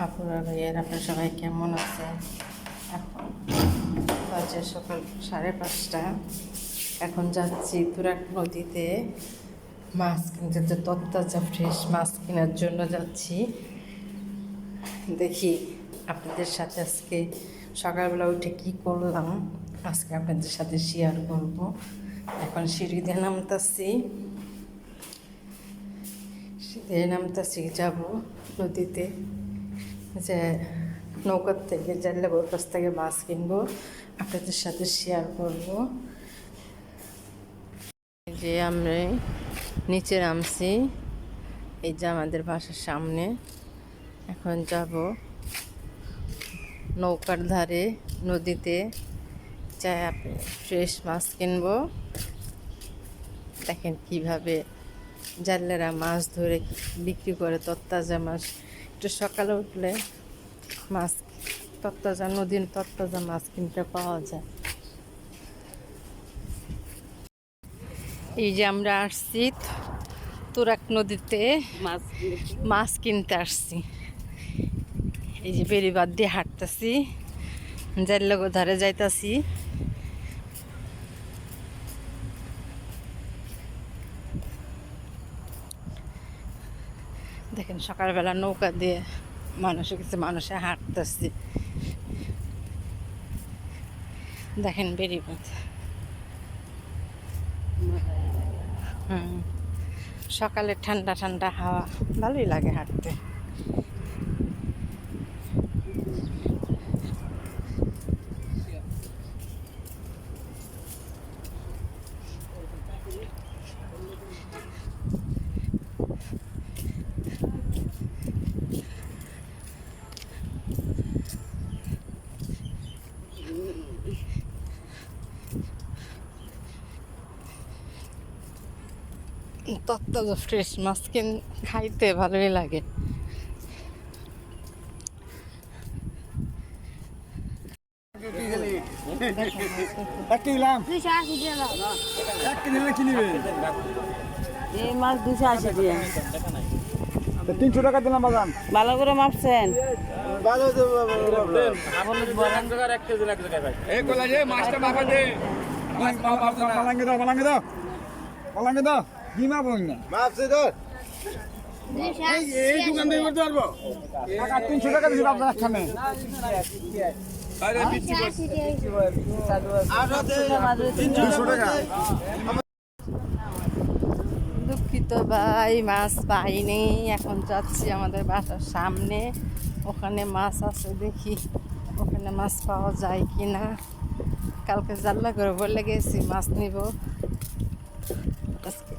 আপনারা ভাইয়ের আপনার সবাই কেমন আছে? এখন বাজে সকাল 5:30। এখন যাচ্ছি তুরাগ নদীতে মাছ কিনতে, তো তরতাজা ফ্রেশ মাছ কেনার জন্য যাচ্ছি। দেখি আপনাদের সাথে আজকে সকালবেলা উঠে কি করলাম আজকে আপনাদের সাথে শেয়ার করব। এখন সিঁড়ি দিয়ে নামতাছি যাব নদীতে, যে নৌকার থেকে জানলে ওর কাছ থেকে মাছ কিনবো, আপনাদের সাথে শেয়ার করব। যে আমরা নিচে নামছি, এই যে আমাদের বাসার সামনে। এখন যাব নৌকার ধারে নদীতে, চাই আপনি ফ্রেশ মাছ কিনবো। দেখেন কিভাবে জাল্লেরা মাছ ধরে বিক্রি করে, তরতাজা মাছ। একটু সকালে উঠলে মাছ তরতাজা, নদীর তরতাজা মাছ কিনতে পাওয়া যায়। এই যে আমরা আসছি তুরাগ নদীতে মাছ কিনতে আসছি। এই যে বেড়িবাদ দিয়ে হাঁটতেছি, জাল্লাগো ধারে যাইতাছি। দেখেন সকালবেলা নৌকা দিয়ে মানুষে হাঁটতেছি। দেখেন বেড়িবাদ। সকালে ঠান্ডা ঠান্ডা হাওয়া, ভালোই লাগে হাঁটতে। তরতাজা ফ্রেশ মাছ খাইতে ভালোই লাগে। এই মাছ 280 দিয়ে 300 টাকা দিলাম বাগান। ভালো করে মাপছেন। পালাঙ্গে দাও কি মাপ না মাপছে তো এই দোকান থেকে করতে পারবো। 300 টাকা দিছি আপনার একখানে। দুঃখিত ভাই, মাছ পাইনি। এখন যাচ্ছি আমাদের বাসার সামনে, ওখানে মাছ আছে, দেখি ওখানে মাছ পাওয়া যায় কি না। কালকে জাল্লা করে বলে গেছি মাছ নিব, আজকে